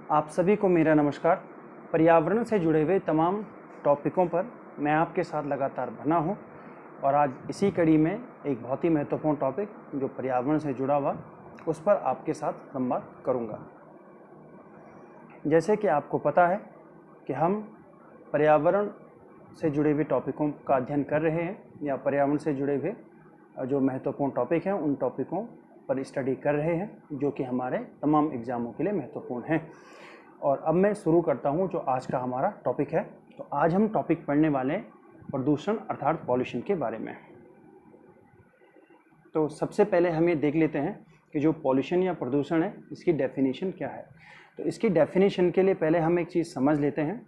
आप सभी को मेरा नमस्कार। पर्यावरण से जुड़े हुए तमाम टॉपिकों पर मैं आपके साथ लगातार बना हूं और आज इसी कड़ी में एक बहुत ही महत्वपूर्ण टॉपिक जो पर्यावरण से जुड़ा हुआ उस पर आपके साथ संवाद करूंगा। जैसे कि आपको पता है कि हम पर्यावरण से जुड़े हुए टॉपिकों का अध्ययन कर रहे हैं या पर्यावरण से जुड़े हुए जो महत्वपूर्ण टॉपिक हैं उन टॉपिकों पर स्टडी कर रहे हैं जो कि हमारे तमाम एग्ज़ामों के लिए महत्वपूर्ण हैं। और अब मैं शुरू करता हूं जो आज का हमारा टॉपिक है। तो आज हम टॉपिक पढ़ने वाले हैं प्रदूषण अर्थात पॉल्यूशन के बारे में। तो सबसे पहले हम ये देख लेते हैं कि जो पॉल्यूशन या प्रदूषण है इसकी डेफिनेशन क्या है। तो इसकी डेफिनेशन के लिए पहले हम एक चीज़ समझ लेते हैं।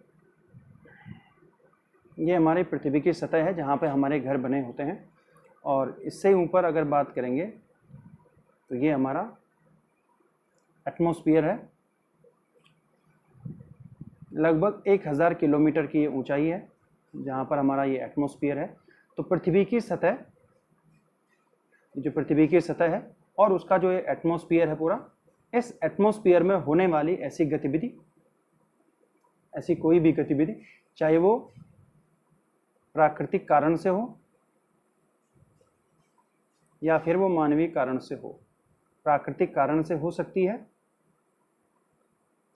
ये हमारी पृथ्वी की सतह है जहाँ पे हमारे घर बने होते हैं और इससे ऊपर अगर बात करेंगे तो ये हमारा एटमॉस्फेयर है। लगभग 1000 किलोमीटर की ऊंचाई है जहाँ पर हमारा ये एटमॉस्फेयर है। तो पृथ्वी की सतह, जो पृथ्वी की सतह है और उसका जो ये एटमॉस्फेयर है पूरा, इस एटमॉस्फेयर में होने वाली ऐसी गतिविधि, ऐसी कोई भी गतिविधि, चाहे वो प्राकृतिक कारण से हो या फिर वो मानवीय कारण से हो। प्राकृतिक कारण से हो सकती है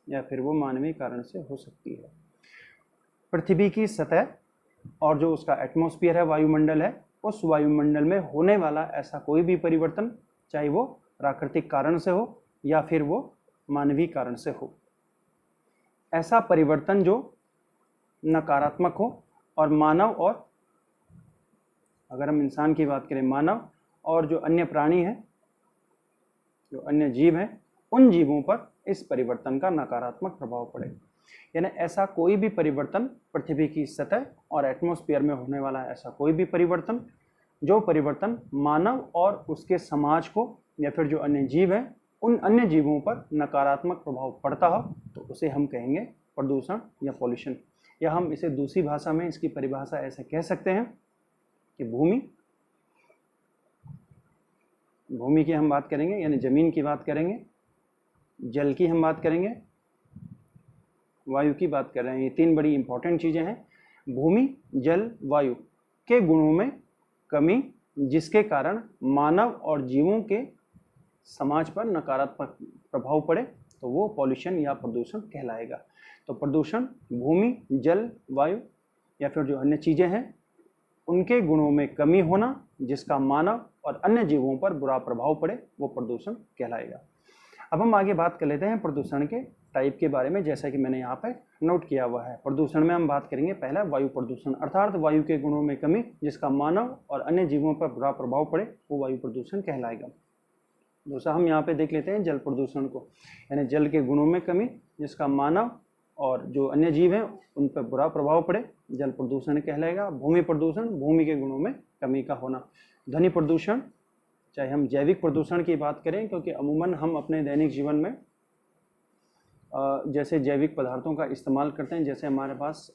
या फिर वो मानवीय कारण से हो सकती है। पृथ्वी की सतह और जो उसका एटमॉस्फेयर है, वायुमंडल है, उस वायुमंडल में होने वाला ऐसा कोई भी परिवर्तन, चाहे वो प्राकृतिक कारण से हो या फिर वो मानवीय कारण से हो, ऐसा परिवर्तन जो नकारात्मक हो और मानव, और अगर हम इंसान की बात करें, मानव और जो अन्य प्राणी हैं, जो अन्य जीव हैं, उन जीवों पर इस परिवर्तन का नकारात्मक प्रभाव पड़े। यानी ऐसा कोई भी परिवर्तन, पृथ्वी की सतह और एटमॉस्फेयर में होने वाला ऐसा कोई भी परिवर्तन, जो परिवर्तन मानव और उसके समाज को या फिर जो अन्य जीव हैं उन अन्य जीवों पर नकारात्मक प्रभाव पड़ता हो, तो उसे हम कहेंगे प्रदूषण या पॉल्यूशन। या हम इसे दूसरी भाषा में इसकी परिभाषा ऐसे कह सकते हैं कि भूमि की हम बात करेंगे, यानी जमीन की बात करेंगे, जल की हम बात करेंगे, वायु की बात कर रहे हैं। ये तीन बड़ी इंपॉर्टेंट चीज़ें हैं। भूमि, जल, वायु के गुणों में कमी जिसके कारण मानव और जीवों के समाज पर नकारात्मक प्रभाव पड़े, तो वो पॉल्यूशन या प्रदूषण कहलाएगा। तो प्रदूषण भूमि, जल, वायु या फिर जो अन्य चीज़ें हैं उनके गुणों में कमी होना जिसका मानव और अन्य जीवों पर बुरा प्रभाव पड़े, वो प्रदूषण कहलाएगा। अब हम आगे बात कर लेते हैं प्रदूषण के टाइप के बारे में, जैसा कि मैंने यहाँ पे नोट किया हुआ है। प्रदूषण में हम बात करेंगे पहला वायु प्रदूषण, अर्थात वायु के गुणों में कमी जिसका मानव और अन्य जीवों पर बुरा प्रभाव पड़े, वो वायु प्रदूषण कहलाएगा। दूसरा हम यहाँ पे देख लेते हैं जल प्रदूषण को, यानी जल के गुणों में कमी जिसका मानव और जो अन्य जीव हैं उन पर बुरा प्रभाव पड़े, जल प्रदूषण कहलाएगा। भूमि प्रदूषण, भूमि के गुणों में कमी का होना। ध्वनि प्रदूषण, चाहे हम जैविक प्रदूषण की बात करें, क्योंकि अमूमन हम अपने दैनिक जीवन में जैसे जैविक पदार्थों का इस्तेमाल करते हैं, जैसे हमारे पास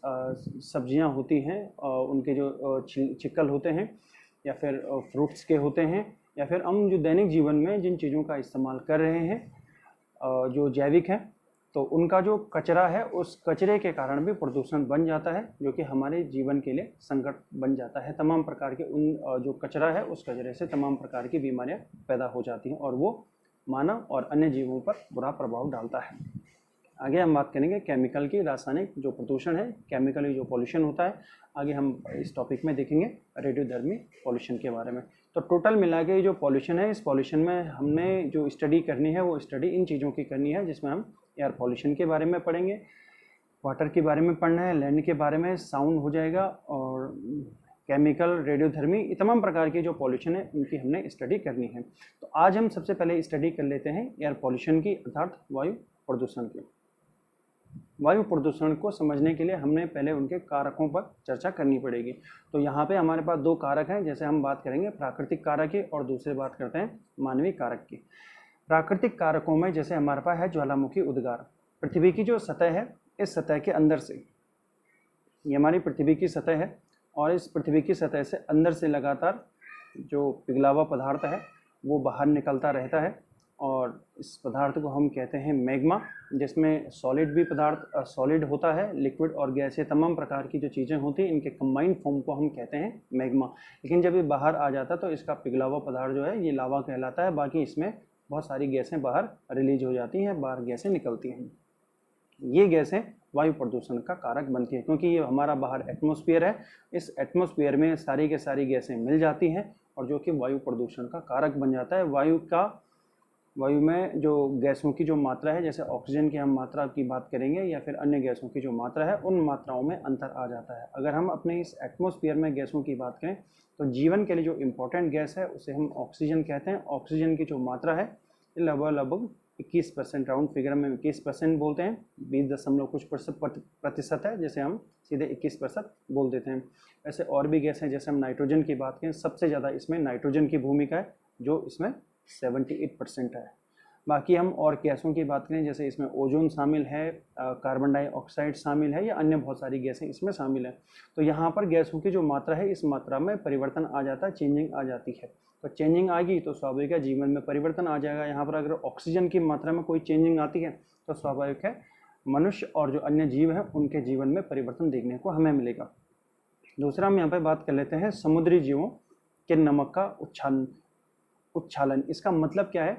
सब्जियां होती हैं, उनके जो छिक्कल होते हैं या फिर फ्रूट्स के होते हैं, या फिर हम जो दैनिक जीवन में जिन चीज़ों का इस्तेमाल कर रहे हैं जो जैविक हैं, तो उनका जो कचरा है उस कचरे के कारण भी प्रदूषण बन जाता है, जो कि हमारे जीवन के लिए संकट बन जाता है। तमाम प्रकार के उन जो कचरा है उस कचरे से तमाम प्रकार की बीमारियां पैदा हो जाती हैं और वो मानव और अन्य जीवों पर बुरा प्रभाव डालता है। आगे हम बात करेंगे केमिकल की, रासायनिक जो प्रदूषण है, केमिकली जो पॉल्यूशन होता है। आगे हम इस टॉपिक में देखेंगे रेडियोधर्मी पॉल्यूशन के बारे में। तो टोटल मिला के जो पॉल्यूशन है, इस पॉल्यूशन में हमने जो स्टडी करनी है वो स्टडी इन चीज़ों की करनी है, जिसमें हम एयर पॉल्यूशन के बारे में पढ़ेंगे, वाटर के बारे में पढ़ना है, लैंड के बारे में, साउंड हो जाएगा, और केमिकल, रेडियोधर्मी, तमाम प्रकार की जो पॉल्यूशन है उनकी हमने स्टडी करनी है। तो आज हम सबसे पहले स्टडी कर लेते हैं एयर पॉल्यूशन की, अर्थात वायु प्रदूषण की। वायु प्रदूषण को समझने के लिए हमने पहले उनके कारकों पर चर्चा करनी पड़ेगी। तो यहाँ पे हमारे पास दो कारक हैं, जैसे हम बात करेंगे प्राकृतिक कारक की और दूसरे बात करते हैं मानवीय कारक की। प्राकृतिक कारकों में जैसे हमारे पास है ज्वालामुखी उद्गार। पृथ्वी की जो सतह है, इस सतह के अंदर से, ये हमारी पृथ्वी की सतह है और इस पृथ्वी की सतह से अंदर से लगातार जो पिघला हुआ पदार्थ है वो बाहर निकलता रहता है और इस पदार्थ को हम कहते हैं मैग्मा, जिसमें सॉलिड भी पदार्थ सॉलिड होता है, लिक्विड और गैस, ये तमाम प्रकार की जो चीज़ें होती हैं इनके कंबाइंड फॉर्म को हम कहते हैं मैग्मा। लेकिन जब ये बाहर आ जाता है तो इसका पिघला हुआ पदार्थ जो है ये लावा कहलाता है। बाकी इसमें बहुत सारी गैसें बाहर रिलीज हो जाती हैं, बाहर गैसें निकलती हैं। ये गैसें वायु प्रदूषण का कारक बनती है, क्योंकि ये हमारा बाहर एटमॉस्फेयर है, इस एटमॉस्फेयर में सारी के सारी गैसें मिल जाती हैं और जो कि वायु प्रदूषण का कारक बन जाता है। वायु में जो गैसों की जो मात्रा है, जैसे ऑक्सीजन की हम मात्रा की बात करेंगे या फिर अन्य गैसों की जो मात्रा है, उन मात्राओं में अंतर आ जाता है। अगर हम अपने इस एटमॉस्फेयर में गैसों की बात करें तो जीवन के लिए जो इम्पोर्टेंट गैस है उसे हम ऑक्सीजन कहते हैं। ऑक्सीजन की जो मात्रा है लगभग 21%, राउंड फिगर में 21% बोलते हैं, 20 कुछ प्रतिशत है, जैसे हम सीधे 21% बोल देते हैं। ऐसे और भी गैस हैं, जैसे हम नाइट्रोजन की बात करें, सबसे ज़्यादा इसमें नाइट्रोजन की भूमिका है जो इसमें 78% है। बाकी हम और गैसों की बात करें, जैसे इसमें ओजोन शामिल है, कार्बन डाइऑक्साइड शामिल है, या अन्य बहुत सारी गैसें इसमें शामिल है। तो यहाँ पर गैसों की जो मात्रा है इस मात्रा में परिवर्तन आ जाता है, चेंजिंग आ जाती है। तो चेंजिंग आ गई तो स्वाभाविक है जीवन में परिवर्तन आ जाएगा। यहाँ पर अगर ऑक्सीजन की मात्रा में कोई चेंजिंग आती है तो स्वाभाविक है मनुष्य और जो अन्य जीव हैं उनके जीवन में परिवर्तन देखने को हमें मिलेगा। दूसरा हम यहाँ पर बात कर लेते हैं समुद्री जीवों के नमक का उच्छालन। इसका मतलब क्या है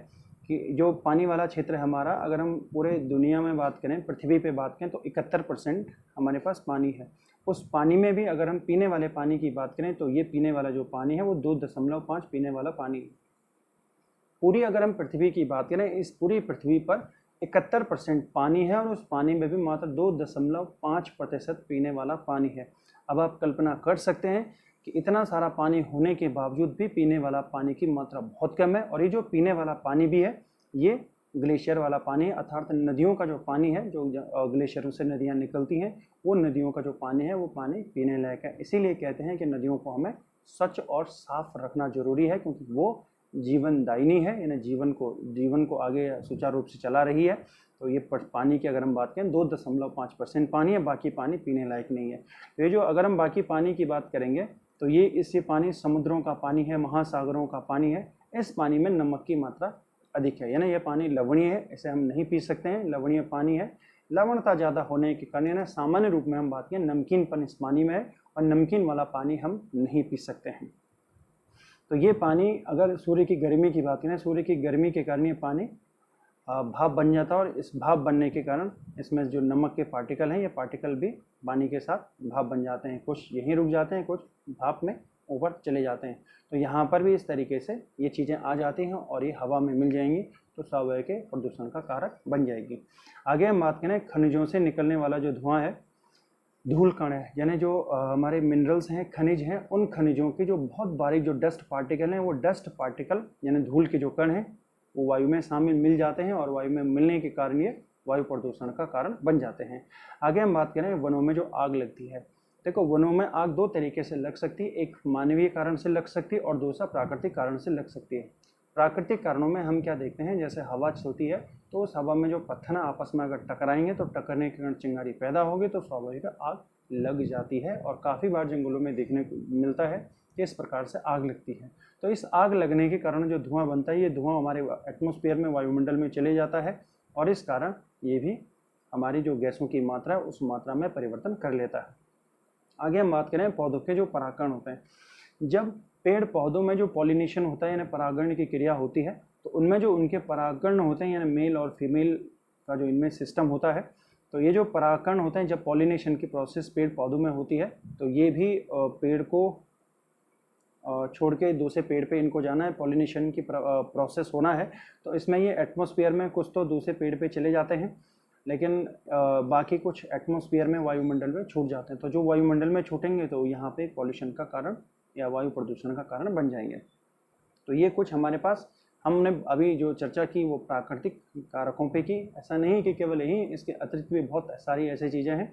कि जो पानी वाला क्षेत्र है हमारा, अगर हम पूरे दुनिया में बात करें, पृथ्वी पे बात करें, तो 71% हमारे पास पानी है। उस पानी में भी अगर हम पीने वाले पानी की बात करें तो ये पीने वाला जो पानी है वो 2.5 पीने वाला पानी है। पूरी अगर हम पृथ्वी की बात करें, इस पूरी पृथ्वी पर 71% पानी है और उस पानी में भी मात्र 2.5% पीने वाला पानी है। अब आप कल्पना कर सकते हैं कि इतना सारा पानी होने के बावजूद भी पीने वाला पानी की मात्रा बहुत कम है। और ये जो पीने वाला पानी भी है ये ग्लेशियर वाला पानी है, अर्थात नदियों का जो पानी है, जो ग्लेशियरों से नदियाँ निकलती हैं, वो नदियों का जो पानी है वो पानी पीने लायक है। इसीलिए कहते हैं कि नदियों को हमें स्वच्छ और साफ रखना जरूरी है, क्योंकि वो जीवनदायिनी है, यानी जीवन को आगे सुचारू रूप से चला रही है। तो ये पानी की अगर हम बात करें 2.5% पानी है, बाकी पानी पीने लायक नहीं है। तो ये जो अगर हम बाकी पानी की बात करेंगे तो ये पानी समुद्रों का पानी है, महासागरों का पानी है। इस पानी में नमक की मात्रा अधिक है, यानी यह पानी लवणीय है, इसे हम नहीं पी सकते हैं, लवणीय पानी है। लवणता ज़्यादा होने के कारण ना सामान्य रूप में हम बात करें नमकीनपन इस पानी में है और नमकीन वाला पानी हम नहीं पी सकते हैं। तो ये पानी अगर सूर्य की गर्मी की बात करें, सूर्य की गर्मी के कारण ये पानी भाप बन जाता है और इस भाप बनने के कारण इसमें जो नमक के पार्टिकल हैं ये पार्टिकल भी पानी के साथ भाप बन जाते हैं, कुछ यहीं रुक जाते हैं, कुछ भाप में ऊपर चले जाते हैं। तो यहाँ पर भी इस तरीके से ये चीज़ें आ जाती हैं और ये हवा में मिल जाएंगी तो स्वाभाविक प्रदूषण का कारक बन जाएगी। आगे हम बात करें खनिजों से निकलने वाला जो धुआं है, धूल कण है, यानी जो हमारे मिनरल्स हैं, खनिज हैं, उन खनिजों के जो बहुत बारीक जो डस्ट पार्टिकल हैं, वो डस्ट पार्टिकल यानी धूल के जो कण हैं वो वायु में शामिल मिल जाते हैं और वायु में मिलने के कारण ये वायु प्रदूषण का कारण बन जाते हैं। आगे हम बात करें वनों में जो आग लगती है। देखो, वनों में आग दो तरीके से लग सकती है, एक मानवीय कारण से लग सकती है और दूसरा प्राकृतिक कारण से लग सकती है। प्राकृतिक कारणों में हम क्या देखते हैं, जैसे हवा चलती है तो उस हवा में जो पत्थर आपस में अगर टकराएंगे तो टकरने के कारण चिंगारी पैदा होगी तो स्वाभाविक आग लग जाती है। और काफ़ी बार जंगलों में देखने को मिलता है कि इस प्रकार से आग लगती है। तो इस आग लगने के कारण जो धुआं बनता है, ये धुआं हमारे एटमॉस्फेयर में, वायुमंडल में चले जाता है और इस कारण ये भी हमारी जो गैसों की मात्रा है उस मात्रा में परिवर्तन कर लेता है। आगे हम बात करें पौधों के जो परागकण होते हैं। जब पेड़ पौधों में जो पॉलिनेशन होता है यानी परागण की क्रिया होती है तो उनमें जो उनके परागकण होते हैं यानी मेल और फीमेल का जो इनमें सिस्टम होता है, तो ये जो परागकण होते हैं जब पॉलिनेशन की प्रोसेस पेड़ पौधों में होती है तो ये भी पेड़ को छोड़ के दूसरे पेड़ पे इनको जाना है, पॉलिनेशन की प्रोसेस होना है। तो इसमें ये एटमॉस्फेयर में कुछ तो दूसरे पेड़ पे चले जाते हैं, लेकिन बाकी कुछ एटमॉस्फेयर में वायुमंडल में छूट जाते हैं। तो जो वायुमंडल में छूटेंगे तो यहाँ पे पॉल्यूशन का कारण या वायु प्रदूषण का कारण बन जाएंगे। तो ये कुछ हमारे पास हमने अभी जो चर्चा की वो प्राकृतिक कारकों पे की। ऐसा नहीं कि केवल यही, इसके अतिरिक्त भी बहुत सारी ऐसी चीज़ें हैं।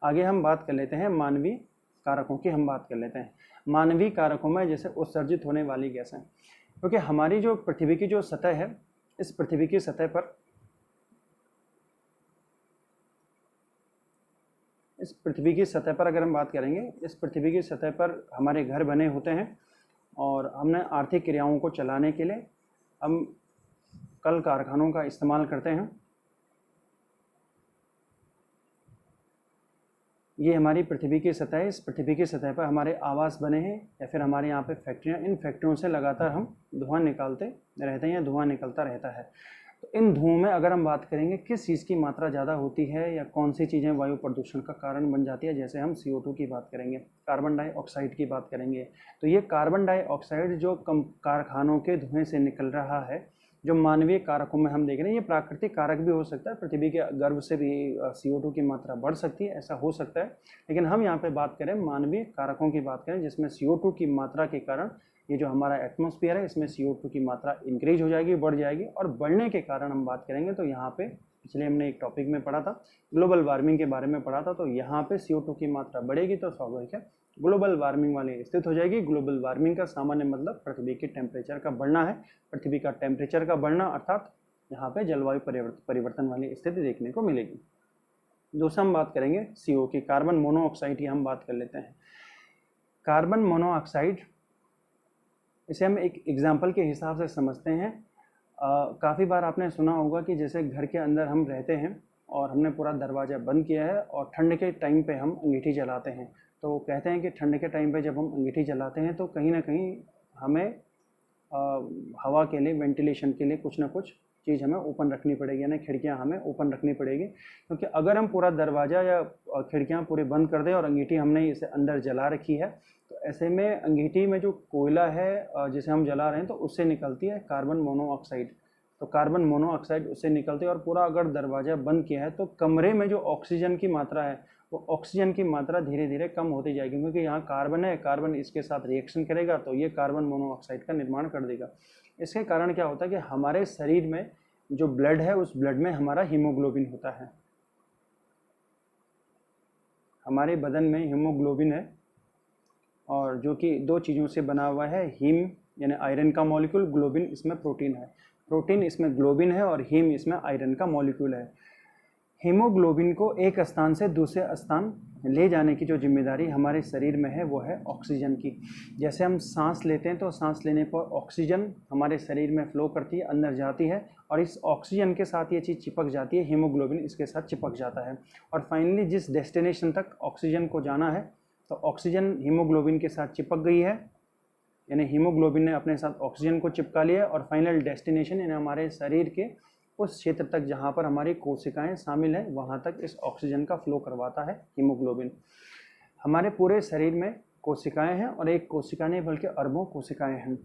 आगे हम बात कर लेते हैं मानवीय कारकों की। हम बात कर लेते हैं मानवीय कारकों में जैसे उत्सर्जित होने वाली गैसें, क्योंकि हमारी जो पृथ्वी की जो सतह है, इस पृथ्वी की सतह पर अगर हम बात करेंगे, इस पृथ्वी की सतह पर हमारे घर बने होते हैं और हमने आर्थिक क्रियाओं को चलाने के लिए हम कल कारखानों का इस्तेमाल करते हैं। ये हमारी पृथ्वी की सतह है। इस पृथ्वी की सतह पर हमारे आवास बने हैं या फिर हमारे यहाँ पे फैक्ट्रियाँ, इन फैक्ट्रियों से लगातार हम धुआं निकालते रहते हैं या धुआं निकलता रहता है। तो इन धुओं में अगर हम बात करेंगे किस चीज़ की मात्रा ज़्यादा होती है या कौन सी चीज़ें वायु प्रदूषण का कारण बन जाती है, जैसे हम CO2 की बात करेंगे, कार्बन डाइऑक्साइड की बात करेंगे, तो ये कार्बन डाइऑक्साइड जो कारखानों के धुएं से निकल रहा है, जो मानवीय कारकों में हम देख रहे हैं, ये प्राकृतिक कारक भी हो सकता है, पृथ्वी के गर्भ से भी CO2 की मात्रा बढ़ सकती है, ऐसा हो सकता है, लेकिन हम यहाँ पे बात करें मानवीय कारकों की बात करें, जिसमें CO2 की मात्रा के कारण ये जो हमारा एटमॉस्फेयर है इसमें CO2 की मात्रा इंक्रीज हो जाएगी, बढ़ जाएगी। और बढ़ने के कारण हम बात करेंगे तो यहाँ पे पिछले हमने एक टॉपिक में पढ़ा था, ग्लोबल वार्मिंग के बारे में पढ़ा था, तो यहाँ पे CO2 की मात्रा बढ़ेगी तो स्वाभाविक है ग्लोबल वार्मिंग वाली स्थिति हो जाएगी। ग्लोबल वार्मिंग का सामान्य मतलब पृथ्वी के टेम्परेचर का बढ़ना है, पृथ्वी का टेम्परेचर का बढ़ना, अर्थात यहाँ पे जलवायु परिवर्तन वाली स्थिति देखने को मिलेगी। दूसरा हम बात करेंगे CO की, कार्बन मोनोऑक्साइड की हम बात कर लेते हैं। कार्बन मोनोऑक्साइड, इसे हम एक एग्जाम्पल के हिसाब से समझते हैं। काफ़ी बार आपने सुना होगा कि जैसे घर के अंदर हम रहते हैं और हमने पूरा दरवाज़ा बंद किया है और ठंड के टाइम पे हम अंगीठी जलाते हैं, तो कहते हैं कि ठंड के टाइम पे जब हम अंगीठी जलाते हैं तो कहीं ना कहीं हमें हवा के लिए, वेंटिलेशन के लिए कुछ ना कुछ चीज़ हमें ओपन रखनी पड़ेगी, यानी खिड़कियां हमें ओपन रखनी पड़ेगी, क्योंकि अगर हम पूरा दरवाज़ा या खिड़कियां पूरे बंद कर दें और अंगीठी हमने इसे अंदर जला रखी है, तो ऐसे में अंगीठी में जो कोयला है जिसे हम जला रहे हैं तो उससे निकलती है कार्बन मोनोऑक्साइड। तो कार्बन मोनोऑक्साइड उससे निकलती है और पूरा अगर दरवाज़ा बंद किया है तो कमरे में जो ऑक्सीजन की मात्रा है वो ऑक्सीजन की मात्रा धीरे धीरे कम होती जाएगी, क्योंकि यहाँ कार्बन है, कार्बन इसके साथ रिएक्शन करेगा तो ये कार्बन मोनोऑक्साइड का निर्माण कर देगा। इसके कारण क्या होता है कि हमारे शरीर में जो ब्लड है उस ब्लड में हमारा हीमोग्लोबिन होता है। हमारे बदन में हीमोग्लोबिन है और जो कि दो चीज़ों से बना हुआ है, हीम यानी आयरन का मॉलिक्यूल, ग्लोबिन इसमें प्रोटीन है, प्रोटीन इसमें ग्लोबिन है और हीम इसमें आयरन का मॉलिक्यूल है। हीमोग्लोबिन को एक स्थान से दूसरे स्थान ले जाने की जो जिम्मेदारी हमारे शरीर में है वो है ऑक्सीजन की। जैसे हम सांस लेते हैं तो सांस लेने पर ऑक्सीजन हमारे शरीर में फ्लो करती है, अंदर जाती है और इस ऑक्सीजन के साथ ये चीज़ चिपक जाती है, हीमोग्लोबिन इसके साथ चिपक जाता है और फाइनली जिस डेस्टिनेशन तक ऑक्सीजन को जाना है तो ऑक्सीजन हीमोग्लोबिन के साथ चिपक गई है, यानी हीमोग्लोबिन ने अपने साथ ऑक्सीजन को चिपका लिया और फाइनल डेस्टिनेशन यानी हमारे शरीर के उस क्षेत्र तक जहाँ पर हमारी कोशिकाएं शामिल हैं वहाँ तक इस ऑक्सीजन का फ्लो करवाता है हीमोग्लोबिन। हमारे पूरे शरीर में कोशिकाएं हैं और एक कोशिका नहीं बल्कि अरबों कोशिकाएं हैं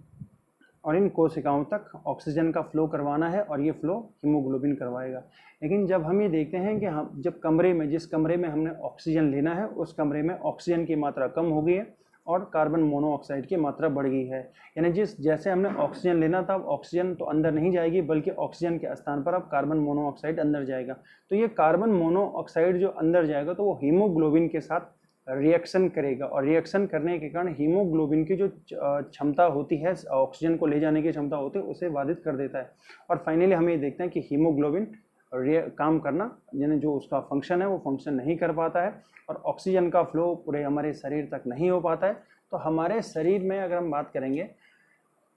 और इन कोशिकाओं तक ऑक्सीजन का फ्लो करवाना है और ये फ्लो हीमोग्लोबिन करवाएगा। लेकिन जब हम ये देखते हैं कि हम जब जिस कमरे में हमने ऑक्सीजन लेना है उस कमरे में ऑक्सीजन की मात्रा कम हो गई है और कार्बन मोनोऑक्साइड की मात्रा बढ़ गई है, यानी जैसे हमने ऑक्सीजन लेना था ऑक्सीजन तो अंदर नहीं जाएगी बल्कि ऑक्सीजन के स्थान पर अब कार्बन मोनोऑक्साइड अंदर जाएगा। तो ये कार्बन मोनोऑक्साइड जो अंदर जाएगा तो वो हीमोग्लोबिन के साथ रिएक्शन करेगा और रिएक्शन करने के कारण हीमोग्लोबिन की जो क्षमता होती है, ऑक्सीजन को ले जाने की क्षमता होती है, उसे बाधित कर देता है और फाइनली हम ये देखते हैं कि हीमोग्लोबिन काम करना यानी जो उसका फंक्शन है वो फंक्शन नहीं कर पाता है और ऑक्सीजन का फ्लो पूरे हमारे शरीर तक नहीं हो पाता है। तो हमारे शरीर में अगर हम बात करेंगे,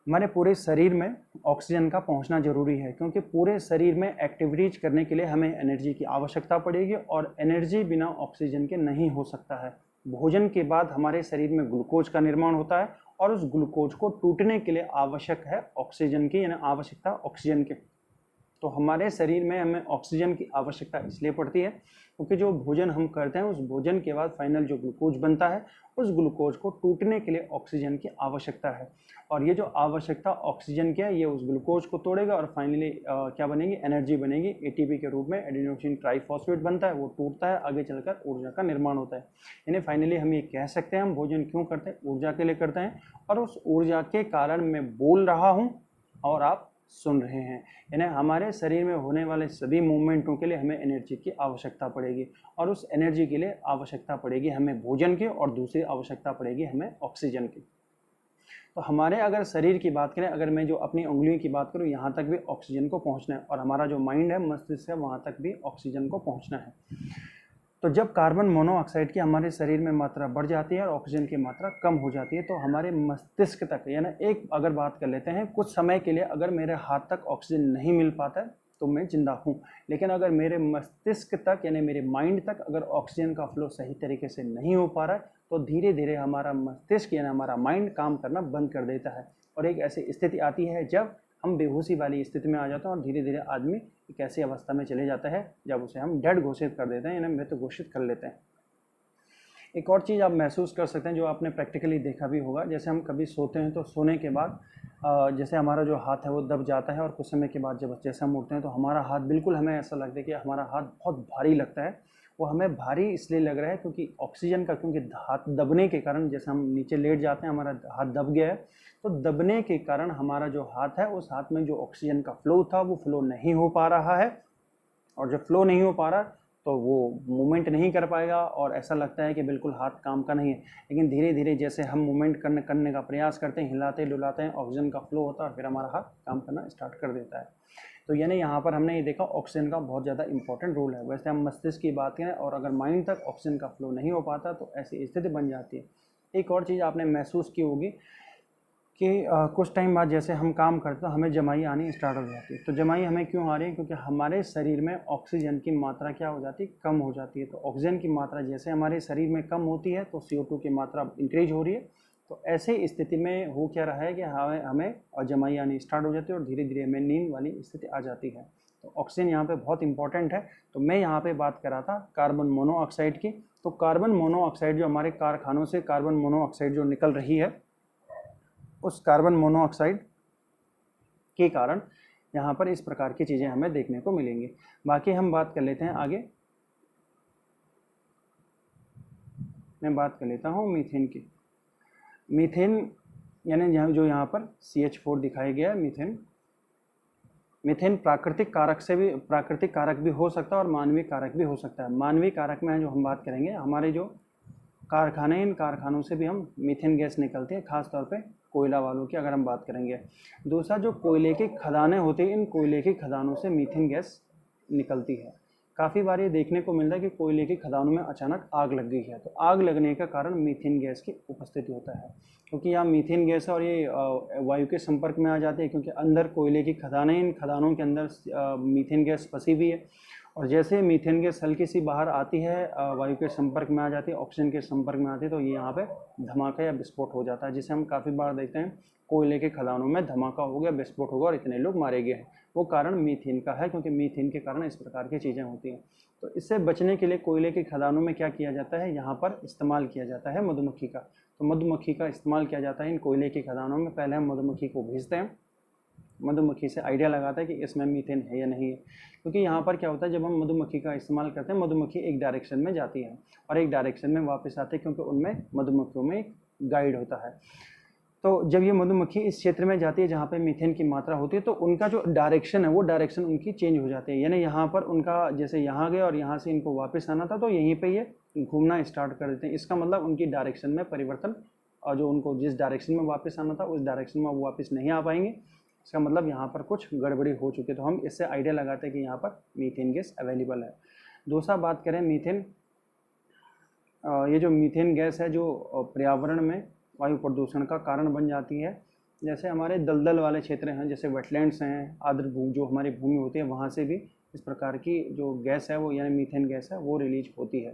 हमारे पूरे शरीर में ऑक्सीजन का पहुंचना जरूरी है, क्योंकि पूरे शरीर में एक्टिविटीज करने के लिए हमें एनर्जी की आवश्यकता पड़ेगी और एनर्जी बिना ऑक्सीजन के नहीं हो सकता है। भोजन के बाद हमारे शरीर में ग्लूकोज का निर्माण होता है और उस ग्लूकोज को टूटने के लिए आवश्यक है ऑक्सीजन की, यानी आवश्यकता ऑक्सीजन की। तो हमारे शरीर में हमें ऑक्सीजन की आवश्यकता इसलिए पड़ती है क्योंकि जो भोजन हम करते हैं उस भोजन के बाद फाइनल जो ग्लूकोज बनता है उस ग्लूकोज को टूटने के लिए ऑक्सीजन की आवश्यकता है और ये जो आवश्यकता ऑक्सीजन की है ये उस ग्लूकोज को तोड़ेगा और फाइनली क्या बनेगी, एनर्जी बनेगी। एटीपी के रूप में एडिनोसिन ट्राइफॉस्फेट बनता है, वो टूटता है, आगे चलकर ऊर्जा का निर्माण होता है। यानी फाइनली हम ये कह सकते हैं हम भोजन क्यों करते हैं, ऊर्जा के लिए करते हैं और उस ऊर्जा के कारण मैं बोल रहा हूँ और आप सुन रहे हैं। यानी हमारे शरीर में होने वाले सभी मूवमेंटों के लिए हमें एनर्जी की आवश्यकता पड़ेगी और उस एनर्जी के लिए आवश्यकता पड़ेगी हमें भोजन की और दूसरी आवश्यकता पड़ेगी हमें ऑक्सीजन की। तो हमारे अगर शरीर की बात करें, अगर मैं जो अपनी उंगलियों की बात करूं, यहाँ तक भी ऑक्सीजन को पहुँचना है और हमारा जो माइंड है, मस्तिष्क है, वहाँ तक भी ऑक्सीजन को पहुँचना है। तो जब कार्बन मोनोऑक्साइड की हमारे शरीर में मात्रा बढ़ जाती है और ऑक्सीजन की मात्रा कम हो जाती है तो हमारे मस्तिष्क तक, यानी एक अगर बात कर लेते हैं, कुछ समय के लिए अगर मेरे हाथ तक ऑक्सीजन नहीं मिल पाता है तो मैं जिंदा हूँ, लेकिन अगर मेरे मस्तिष्क तक यानी मेरे माइंड तक अगर ऑक्सीजन का फ्लो सही तरीके से नहीं हो पा रहा है तो धीरे धीरे हमारा मस्तिष्क यानी हमारा माइंड काम करना बंद कर देता है और एक ऐसी स्थिति आती है जब हम बेहोशी वाली स्थिति में आ जाते हैं और धीरे धीरे आदमी एक ऐसी अवस्था में चले जाता है जब उसे हम डेड घोषित कर देते हैं यानी मृत घोषित कर लेते हैं। एक और चीज़ आप महसूस कर सकते हैं जो आपने प्रैक्टिकली देखा भी होगा, जैसे हम कभी सोते हैं तो सोने के बाद जैसे हमारा जो हाथ है वो दब जाता है और कुछ समय के बाद जैसे हम उठते हैं तो हमारा हाथ बिल्कुल हमें ऐसा लगता है कि हमारा हाथ बहुत भारी लगता है। वो हमें भारी इसलिए लग रहा है क्योंकि ऑक्सीजन का, क्योंकि हाथ दबने के कारण, जैसे हम नीचे लेट जाते हैं हमारा हाथ दब गया है तो दबने के कारण हमारा जो हाथ है उस हाथ में जो ऑक्सीजन का फ्लो था वो फ्लो नहीं हो पा रहा है और जब फ्लो नहीं हो पा रहा तो वो मूवमेंट नहीं कर पाएगा और ऐसा लगता है कि बिल्कुल हाथ काम का नहीं है। लेकिन धीरे धीरे जैसे हम मूवमेंट करने का प्रयास करते हैं, हिलाते डुलाते हैं, ऑक्सीजन का फ्लो होता है और फिर हमारा हाथ काम करना स्टार्ट कर देता है। तो यानी यहाँ पर हमने ये देखा ऑक्सीजन का बहुत ज़्यादा इंपॉर्टेंट रोल है। वैसे हम मस्तिष्क की बात करें और अगर माइंड तक ऑक्सीजन का फ्लो नहीं हो पाता तो ऐसी स्थिति बन जाती है। एक और चीज़ आपने महसूस की होगी कि कुछ टाइम बाद जैसे हम काम करते तो हमें जमाई आनी स्टार्ट हो जाती है। तो जमाई हमें क्यों आ रही है? क्योंकि हमारे शरीर में ऑक्सीजन की मात्रा क्या हो जाती है? कम हो जाती है। तो ऑक्सीजन की मात्रा जैसे हमारे शरीर में कम होती है तो CO2 की मात्रा इंक्रीज हो रही है। तो ऐसे स्थिति में हो क्या रहा है कि हमें जमाई आनी स्टार्ट हो जाती है और धीरे धीरे हमें नींद वाली स्थिति आ जाती है। तो ऑक्सीजन यहाँ पे बहुत इंपॉर्टेंट है। तो मैं यहाँ पे बात कर रहा था कार्बन मोनोऑक्साइड की। तो कार्बन मोनोऑक्साइड जो हमारे कारखानों से कार्बन मोनोऑक्साइड जो निकल रही है उस कार्बन मोनोऑक्साइड के कारण यहाँ पर इस प्रकार की चीज़ें हमें देखने को मिलेंगी। बाकी हम बात कर लेते हैं आगे। मैं बात कर लेता हूँ मीथेन की। मीथेन यानी जो यहाँ पर CH4 दिखाया गया है, मीथेन प्राकृतिक कारक भी हो सकता है और मानवीय कारक भी हो सकता है। मानवीय कारक में जो हम बात करेंगे, हमारे जो कारखाने, इन कारखानों से भी हम मीथेन गैस निकलते हैं, खासतौर पे कोयला वालों की अगर हम बात करेंगे। दूसरा, जो कोयले की खदानें होती हैं, इन कोयले की खदानों से मीथेन गैस निकलती है। काफ़ी बार ये देखने को मिलता है कि कोयले की खदानों में अचानक आग लग गई है तो आग लगने का कारण मीथेन गैस की उपस्थिति होता है, क्योंकि यहाँ मीथेन गैस है और ये वायु के संपर्क में आ जाती है, क्योंकि अंदर कोयले की खदानें, इन खदानों के अंदर मीथेन गैस फंसी हुई है और जैसे मीथेन गैस हल्की सी बाहर आती है, वायु के संपर्क में आ जाती है, ऑक्सीजन के संपर्क में आती है, तो ये यहाँ पे धमाका या विस्फोट हो जाता है, जिसे हम काफ़ी बार देखते हैं कोयले के खदानों में धमाका हो गया, विस्फोट होगा और इतने लोग मारे गए हैं। वो कारण मीथेन का है, क्योंकि मीथेन के कारण इस प्रकार की चीज़ें होती हैं। तो इससे बचने के लिए कोयले की खदानों में क्या किया जाता है, यहाँ पर इस्तेमाल किया जाता है मधुमक्खी का। तो मधुमक्खी का इस्तेमाल किया जाता है इन कोयले की खदानों में। पहले हम मधुमक्खी को भेजते हैं, मधुमक्खी से आइडिया लगाता है कि इसमें मीथेन है या नहीं है, क्योंकि यहाँ पर क्या होता है, जब हम मधुमक्खी का इस्तेमाल करते हैं, मधुमक्खी एक डायरेक्शन में जाती है और एक डायरेक्शन में वापस आते हैं, क्योंकि उनमें मधुमक्खियों में एक गाइड होता है। तो जब ये मधुमक्खी इस क्षेत्र में जाती है जहाँ पे मीथेन की मात्रा होती है तो उनका जो डायरेक्शन है वो डायरेक्शन उनकी चेंज हो जाती है, यानी यहाँ पर उनका जैसे यहाँ गए और यहाँ से इनको वापस आना था तो यहीं पे ये घूमना स्टार्ट कर देते हैं। इसका मतलब उनकी डायरेक्शन में परिवर्तन, और जो उनको जिस डायरेक्शन में वापस आना था उस डायरेक्शन में वो वापस नहीं आ पाएंगे। इसका मतलब यहाँ पर कुछ गड़बड़ी हो चुकी है। तो हम इससे आइडिया लगाते हैं कि यहाँ पर मीथेन गैस अवेलेबल है। दूसरा बात करें मीथेन, ये जो मीथेन गैस है जो पर्यावरण में वायु प्रदूषण का कारण बन जाती है। जैसे हमारे दलदल वाले क्षेत्र हैं, जैसे वेटलैंड्स हैं, आर्द्र जो हमारी भूमि होती है, वहाँ से भी इस प्रकार की जो गैस है वो यानी मीथेन गैस है वो रिलीज होती है।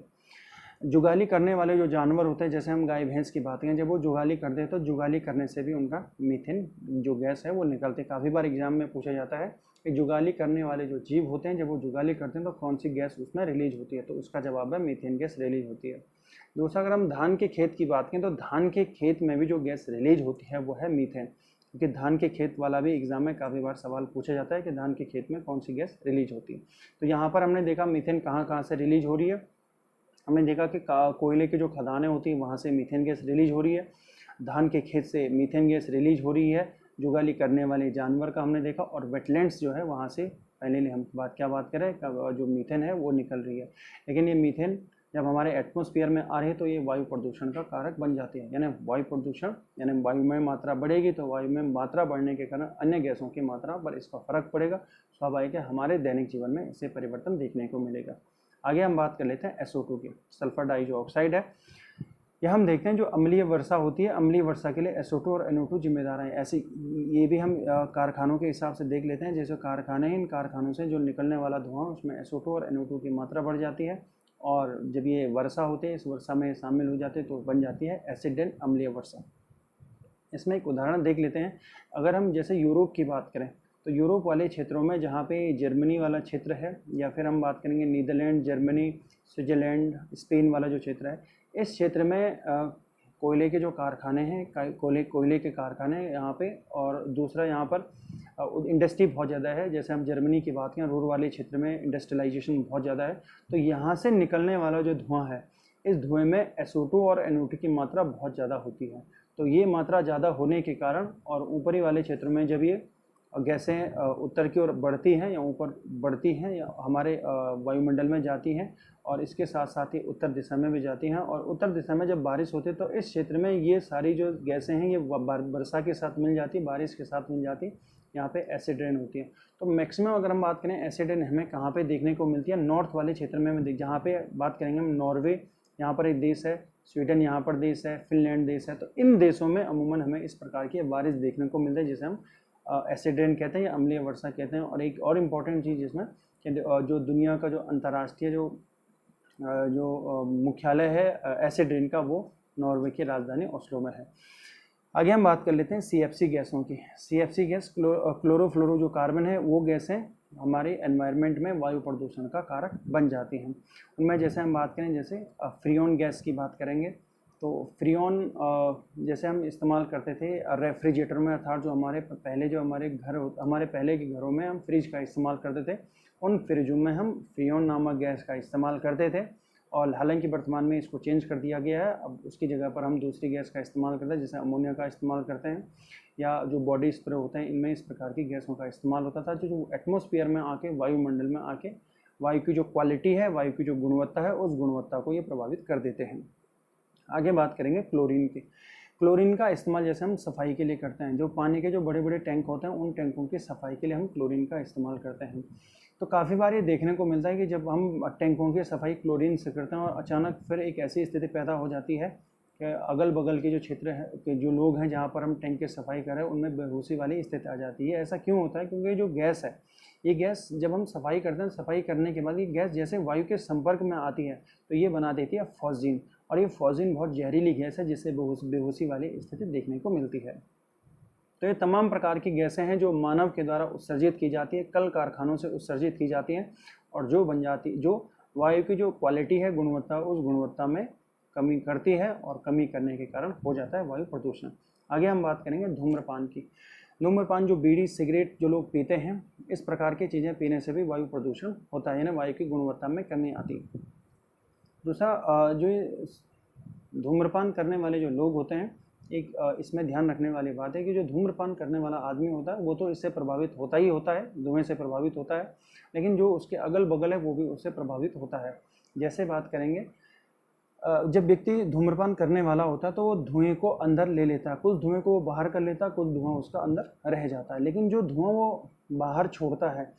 जुगाली करने वाले जो जानवर होते हैं, जैसे हम गाय भैंस की बात करें, जब वो जुगाली करते हैं तो जुगाली करने से भी उनका मीथेन जो गैस है वो निकलते हैं। काफ़ी बार एग्जाम में पूछा जाता है कि जुगाली करने वाले जो जीव होते हैं जब वो जुगाली करते हैं तो कौन सी गैस उसमें रिलीज होती है, तो उसका जवाब है मीथेन गैस रिलीज होती है। दूसरा, अगर हम धान के खेत की बात करें तो धान के खेत में भी जो गैस रिलीज होती है वो है मीथेन, क्योंकि धान के खेत वाला भी एग्जाम में काफ़ी बार सवाल पूछा जाता है कि धान के खेत में कौन सी गैस रिलीज होती है। तो यहाँ पर हमने देखा मीथेन कहाँ कहाँ से रिलीज हो रही है। हमने देखा कि कोयले की जो खदानें होती हैं वहाँ से मीथेन गैस रिलीज हो रही है, धान के खेत से मीथेन गैस रिलीज हो रही है, जुगाली करने वाले जानवर का हमने देखा, और वेटलैंड्स जो है वहाँ से पहले हम बात करें जो मीथेन है वो निकल रही है। लेकिन ये मीथेन जब हमारे एटमॉस्फेयर में आ रही है तो ये वायु प्रदूषण का कारक बन जाती है, यानी वायु प्रदूषण यानी वायु में मात्रा बढ़ेगी तो वायु में मात्रा बढ़ने के कारण अन्य गैसों की मात्रा पर इसका फर्क पड़ेगा। स्वाभाविक है हमारे दैनिक जीवन में इसे परिवर्तन देखने को मिलेगा। आगे हम बात कर लेते हैं SO2 की। सल्फर डाई जो ऑक्साइड है, यह हम देखते हैं जो अम्लीय वर्षा होती है, अम्लीय वर्षा के लिए SO2 और NO2 जिम्मेदार हैं। ऐसे ये भी हम कारखानों के हिसाब से देख लेते हैं। जैसे कारखाने हैं, इन कारखानों से जो निकलने वाला धुआं, उसमें SO2 और NO2 की मात्रा बढ़ जाती है, और जब ये वर्षा होती है, इस वर्षा में शामिल हो जाते हैं तो बन जाती है एसिड एंड अम्लीय वर्षा। इसमें एक उदाहरण देख लेते हैं। अगर हम जैसे यूरोप की बात करें, तो यूरोप वाले क्षेत्रों में जहाँ पे जर्मनी वाला क्षेत्र है, या फिर हम बात करेंगे नीदरलैंड, जर्मनी, स्विट्ज़रलैंड, स्पेन वाला जो क्षेत्र है, इस क्षेत्र में कोयले के जो कारखाने हैं, कोयले के कारखाने यहाँ पे, और दूसरा यहाँ पर इंडस्ट्री बहुत ज़्यादा है। जैसे हम जर्मनी की बात करें, रूर वाले क्षेत्र में इंडस्ट्रियलाइजेशन बहुत ज़्यादा है, तो यहाँ से निकलने वाला जो धुआं है, इस धुएँ में SO2 और NO2 की मात्रा बहुत ज़्यादा होती है। तो ये मात्रा ज़्यादा होने के कारण, और ऊपरी वाले क्षेत्र में जब ये गैसें उत्तर की ओर बढ़ती हैं या ऊपर बढ़ती हैं या हमारे वायुमंडल में जाती हैं, और इसके साथ साथ ही उत्तर दिशा में भी जाती हैं, और उत्तर दिशा में जब बारिश होती है तो इस क्षेत्र में ये सारी जो गैसें हैं ये वर्षा के साथ मिल जाती, बारिश के साथ मिल जाती, यहाँ पे एसिड रेन होती है। तो मैक्सिमम अगर हम बात करें एसिड रेन हमें कहाँ पे देखने को मिलती है, नॉर्थ वाले क्षेत्र में जहाँ पे बात करेंगे हम, नॉर्वे यहाँ पर एक देश है, स्वीडन यहाँ पर देश है, फिनलैंड देश है, तो इन देशों में अमूमन हमें इस प्रकार की बारिश देखने को मिलती है, जिसे हम एसिड रेन कहते हैं या अम्लीय वर्षा कहते हैं। और एक और इम्पॉर्टेंट चीज़ इसमें कि जो दुनिया का जो अंतर्राष्ट्रीय जो मुख्यालय है एसिड रेन का, वो नॉर्वे की राजधानी ओस्लो में है। आगे हम बात कर लेते हैं CFC गैसों की। CFC गैस क्लोरोफ्लोरो जो कार्बन है, वो गैसें हमारे एनवायरनमेंट में वायु प्रदूषण का कारक बन जाती हैं। उनमें जैसे हम बात करें, जैसे फ्रियोन गैस की बात करेंगे, तो फ्रियोन जैसे हम इस्तेमाल करते थे रेफ्रिजरेटर में, अर्थात जो हमारे पहले के घरों में हम फ्रिज का इस्तेमाल करते थे, उन फ्रिजों में हम फ्रियोन नामक गैस का इस्तेमाल करते थे। और हालांकि वर्तमान में इसको चेंज कर दिया गया है, अब उसकी जगह पर हम दूसरी गैस का इस्तेमाल करते हैं, जैसे अमोनिया का इस्तेमाल करते हैं, या जो बॉडी स्प्रे होते हैं, इनमें इस प्रकार की गैसों का इस्तेमाल होता था, जो एटमॉस्फेयर में आके, वायुमंडल में आके, वायु की जो क्वालिटी है, वायु की जो गुणवत्ता है, उस गुणवत्ता को ये प्रभावित कर देते हैं। आगे बात करेंगे क्लोरीन की। क्लोरीन का इस्तेमाल जैसे हम सफाई के लिए करते हैं, जो पानी के जो बड़े बड़े टैंक होते हैं, उन टैंकों की सफाई के लिए हम क्लोरीन का इस्तेमाल करते हैं। तो काफ़ी बार ये देखने को मिलता है कि जब हम टैंकों की सफाई क्लोरीन से करते हैं, और अचानक फिर एक ऐसी स्थिति पैदा हो जाती है कि अगल बगल के जो क्षेत्र है, कि जो लोग हैं जहाँ पर हम टैंक की सफाई कर रहे हैं, उनमें बेहोशी वाली स्थिति आ जाती है। ऐसा क्यों होता है? क्योंकि जो गैस है, ये गैस जब हम सफाई करते हैं, सफाई करने के बाद ये गैस जैसे वायु के संपर्क में आती है, तो ये बना देती है फॉस्जीन, और ये फॉस्जीन बहुत जहरीली गैस है, जिससे बेहोशी वाली स्थिति देखने को मिलती है। तो ये तमाम प्रकार की गैसें हैं जो मानव के द्वारा उत्सर्जित की जाती है, कल कारखानों से उत्सर्जित की जाती हैं, और जो वायु की जो क्वालिटी है, गुणवत्ता, उस गुणवत्ता में कमी करती है, और कमी करने के कारण हो जाता है वायु प्रदूषण। आगे हम बात करेंगे धूम्रपान की। धूम्रपान जो बीड़ी सिगरेट जो लोग पीते हैं, इस प्रकार की चीज़ें पीने से भी वायु प्रदूषण होता है, यानी वायु की गुणवत्ता में कमी आती है। दूसरा, जो धूम्रपान करने वाले जो लोग होते हैं, एक इसमें ध्यान रखने वाली बात है कि जो धूम्रपान करने वाला आदमी होता है, वो तो इससे प्रभावित होता ही होता है, धुएं से प्रभावित होता है, लेकिन जो उसके अगल बगल है वो भी उससे प्रभावित होता है। जैसे बात करेंगे, जब व्यक्ति धूम्रपान करने वाला होता है तो वो धुएं को अंदर ले लेता है, कुछ धुएं को वो बाहर कर लेता है, कुछ धुआं उसका अंदर रह जाता है। लेकिन जो धुआं वो बाहर छोड़ता है,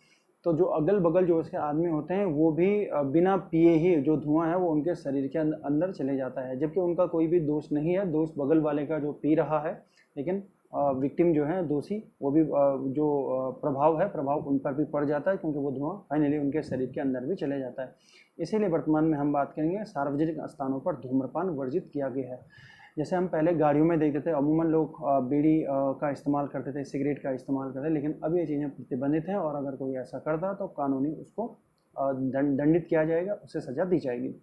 तो जो अगल बगल जो उसके आदमी होते हैं, वो भी बिना पिए ही जो धुआं है वो उनके शरीर के अंदर चले जाता है, जबकि उनका कोई भी दोष नहीं है, दोष बगल वाले का जो पी रहा है, लेकिन विक्टिम जो है, दोषी, वो भी जो प्रभाव उन पर भी पड़ जाता है, क्योंकि वो धुआं फाइनली उनके शरीर के अंदर भी चले जाता है। इसीलिए वर्तमान में हम बात करेंगे, सार्वजनिक स्थानों पर धूम्रपान वर्जित किया गया है। जैसे हम पहले गाड़ियों में देखते थे, अमूमन लोग बीड़ी का इस्तेमाल करते थे, सिगरेट का इस्तेमाल करते थे, लेकिन अब ये चीज़ें प्रतिबंधित हैं, और अगर कोई ऐसा करता तो कानूनी उसको दंडित किया जाएगा, उसे सज़ा दी जाएगी।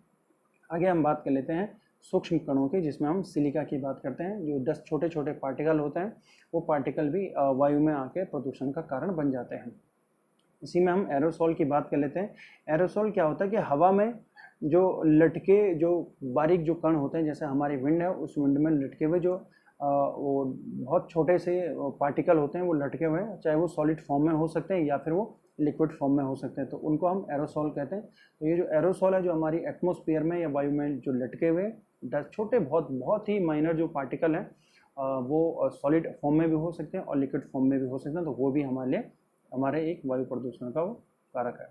आगे हम बात कर लेते हैं सूक्ष्म कणों की, जिसमें हम सिलिका की बात करते हैं। जो 10 छोटे छोटे पार्टिकल होते हैं, वो पार्टिकल भी वायु में आके प्रदूषण का कारण बन जाते हैं। इसी में हम एरोसोल की बात कर लेते हैं। एरोसोल क्या होता है कि हवा में जो लटके, जो बारीक जो कण होते हैं, जैसे हमारी विंड है, उस विंड में लटके हुए जो वो बहुत छोटे से पार्टिकल होते हैं, वो लटके हुए हैं, चाहे वो सॉलिड फॉर्म में हो सकते हैं या फिर वो लिक्विड फॉर्म में हो सकते हैं, तो उनको हम एरोसोल कहते हैं। तो ये जो एरोसोल है, जो हमारी एटमॉस्फेयर में या वायु में जो लटके हुए छोटे बहुत ही माइनर जो पार्टिकल हैं, वो सॉलिड फॉर्म में भी हो सकते हैं और लिक्विड फॉर्म में भी हो सकते हैं, तो वो भी हमारे एक वायु प्रदूषण का वो कारक है।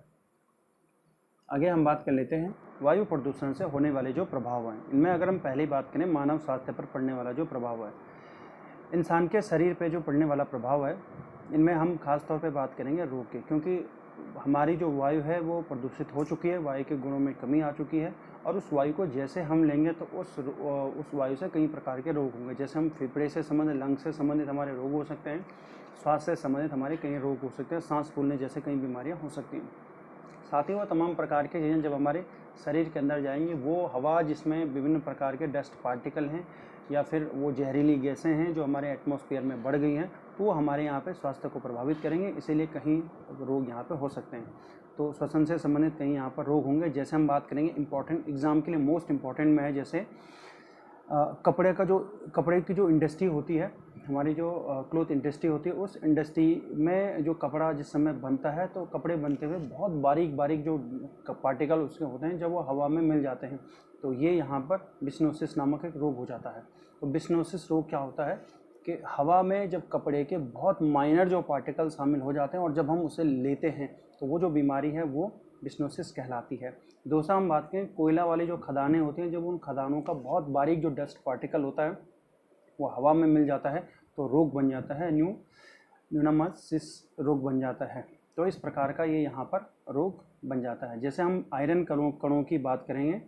आगे हम बात कर लेते हैं वायु प्रदूषण से होने वाले जो प्रभाव हैं। इनमें अगर हम पहली बात करें मानव स्वास्थ्य पर पड़ने वाला जो प्रभाव है, इंसान के शरीर पे जो पड़ने वाला प्रभाव है, इनमें हम खास तौर पे बात करेंगे रोग के, क्योंकि हमारी जो वायु है वो प्रदूषित हो चुकी है, वायु के गुणों में कमी आ चुकी है, और उस वायु को जैसे हम लेंगे तो उस वायु से कई प्रकार के रोग होंगे। जैसे हम फेफड़े से संबंधित, लंग से संबंधित हमारे रोग हो सकते हैं, श्वास से संबंधित हमारे कई रोग हो सकते हैं, सांस फूलने जैसे कई बीमारियां हो सकती हैं। साथ ही वो तमाम प्रकार के चीज़ें जब हमारे शरीर के अंदर जाएंगी, वो हवा जिसमें विभिन्न प्रकार के डस्ट पार्टिकल हैं या फिर वो जहरीली गैसें हैं जो हमारे एटमॉस्फेयर में बढ़ गई हैं, तो वो हमारे यहाँ पे स्वास्थ्य को प्रभावित करेंगे, इसीलिए कहीं रोग यहाँ पे हो सकते हैं। तो श्वसन से संबंधित कहीं यहाँ पर रोग होंगे। जैसे हम बात करेंगे इंपॉर्टेंट एग्ज़ाम के लिए मोस्ट इम्पॉर्टेंट में है, जैसे कपड़े की जो इंडस्ट्री होती है, हमारी जो क्लॉथ इंडस्ट्री होती है, उस इंडस्ट्री में जो कपड़ा जिस समय बनता है, तो कपड़े बनते हुए बहुत बारीक बारीक जो पार्टिकल उसके होते हैं, जब वो हवा में मिल जाते हैं तो ये यहाँ पर बिस्नोसिस नामक एक रोग हो जाता है। तो बिस्नोसिस रोग क्या होता है कि हवा में जब कपड़े के बहुत माइनर जो पार्टिकल शामिल हो जाते हैं और जब हम उसे लेते हैं तो वो जो बीमारी है वो बिस्नोसिस कहलाती है। दूसरा हम बात करें कोयला वाली जो खदानें होती हैं, जब उन खदानों का बहुत बारीक जो डस्ट पार्टिकल होता है वो हवा में मिल जाता है तो रोग बन जाता है, न्यूनामाइसिस रोग बन जाता है। तो इस प्रकार का ये यहाँ पर रोग बन जाता है। जैसे हम आयरन कणों की बात करेंगे,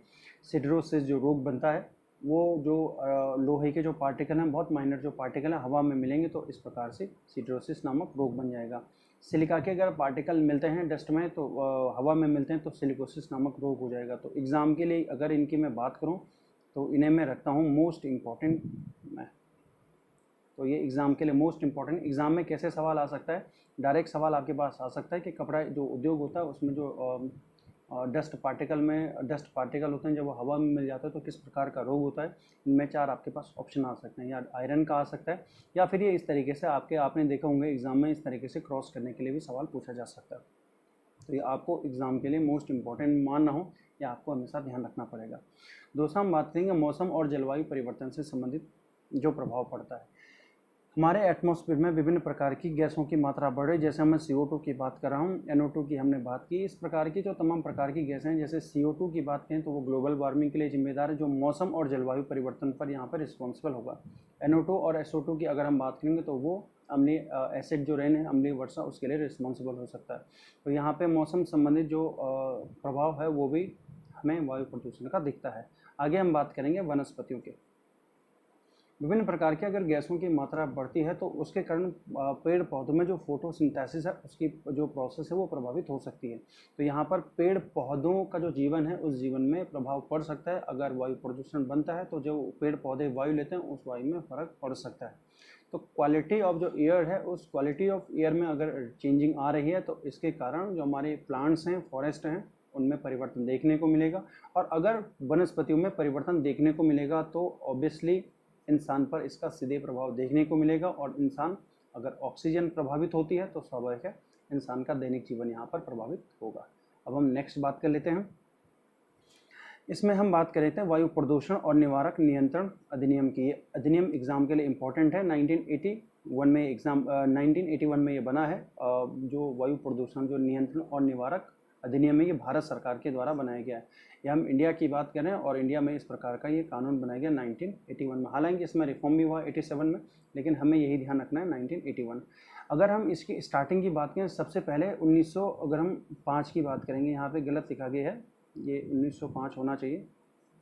सिडरोसिस जो रोग बनता है, वो जो लोहे के जो पार्टिकल हैं, बहुत माइनर जो पार्टिकल हैं, हवा में मिलेंगे तो इस प्रकार से सिडरोसिस नामक रोग बन जाएगा। सिलिका के अगर पार्टिकल मिलते हैं डस्ट में तो हवा में मिलते हैं तो सिलिकोसिस नामक रोग हो जाएगा। तो एग्ज़ाम के लिए अगर इनकी मैं बात करूं तो इन्हें मैं रखता हूं मोस्ट इम्पॉर्टेंट में। तो ये एग्ज़ाम के लिए मोस्ट इम्पॉर्टेंट, एग्ज़ाम में कैसे सवाल आ सकता है, डायरेक्ट सवाल आपके पास आ सकता है कि कपड़ा जो उद्योग होता है उसमें जो डस्ट पार्टिकल होते हैं, जब वो हवा में मिल जाता है तो किस प्रकार का रोग होता है। इनमें 4 आपके पास ऑप्शन आ सकते हैं, या आयरन का आ सकता है, या फिर ये इस तरीके से आपने देखा होंगे एग्ज़ाम में इस तरीके से क्रॉस करने के लिए भी सवाल पूछा जा सकता है। तो ये आपको एग्ज़ाम के लिए मोस्ट इम्पॉर्टेंट मानना हो, या आपको हमेशा ध्यान रखना पड़ेगा। दूसरा हम बात करेंगे मौसम और जलवायु परिवर्तन से संबंधित जो प्रभाव पड़ता है। हमारे एटमॉस्फेयर में विभिन्न प्रकार की गैसों की मात्रा बढ़ रही है। जैसे मैं CO2 की बात कर रहा हूँ, NO2 की हमने बात की। इस प्रकार की जो तमाम प्रकार की गैसें हैं, जैसे CO2 की बात करें तो वो ग्लोबल वार्मिंग के लिए जिम्मेदार है, जो मौसम और जलवायु परिवर्तन पर यहाँ पर रिस्पॉन्सिबल होगा। NO2 और SO2 की अगर हम बात करेंगे तो वो अम्लीय एसिड जो रेन है, अम्लीय वर्षा, उसके लिए रिस्पॉन्सिबल हो सकता है। तो यहाँ पर मौसम संबंधित जो प्रभाव है वो भी हमें वायु प्रदूषण का दिखता है। आगे हम बात करेंगे वनस्पतियों के। विभिन्न प्रकार की अगर गैसों की मात्रा बढ़ती है तो उसके कारण पेड़ पौधों में जो फोटोसिंथेसिस है उसकी जो प्रोसेस है वो प्रभावित हो सकती है। तो यहाँ पर पेड़ पौधों का जो जीवन है उस जीवन में प्रभाव पड़ सकता है। अगर वायु प्रदूषण बनता है तो जो पेड़ पौधे वायु लेते हैं उस वायु में फ़र्क पड़ सकता है। तो क्वालिटी ऑफ जो एयर है, उस क्वालिटी ऑफ एयर में अगर चेंजिंग आ रही है तो इसके कारण जो हमारे प्लांट्स हैं, फॉरेस्ट हैं, उनमें परिवर्तन देखने को मिलेगा। और अगर वनस्पतियों में परिवर्तन देखने को मिलेगा तो ऑब्वियसली इंसान पर इसका सीधे प्रभाव देखने को मिलेगा, और इंसान अगर ऑक्सीजन प्रभावित होती है तो स्वाभाविक है इंसान का दैनिक जीवन यहाँ पर प्रभावित होगा। अब हम नेक्स्ट बात कर लेते हैं। इसमें हम बात कर लेते हैं वायु प्रदूषण और निवारक नियंत्रण अधिनियम की। ये अधिनियम एग्ज़ाम के लिए इम्पोर्टेंट है। 1981 में ये बना है। जो वायु प्रदूषण जो नियंत्रण और निवारक अधिनियम है, ये भारत सरकार के द्वारा बनाया गया है। ये हम इंडिया की बात करें और इंडिया में इस प्रकार का ये कानून बनाया गया 1981 में। हालांकि इसमें रिफॉर्म भी हुआ 87 में, लेकिन हमें यही ध्यान रखना है 1981। अगर हम इसकी स्टार्टिंग की बात करें, सबसे पहले 1905 की बात करेंगे। यहाँ पे गलत लिखा गया है, ये 1905 होना चाहिए,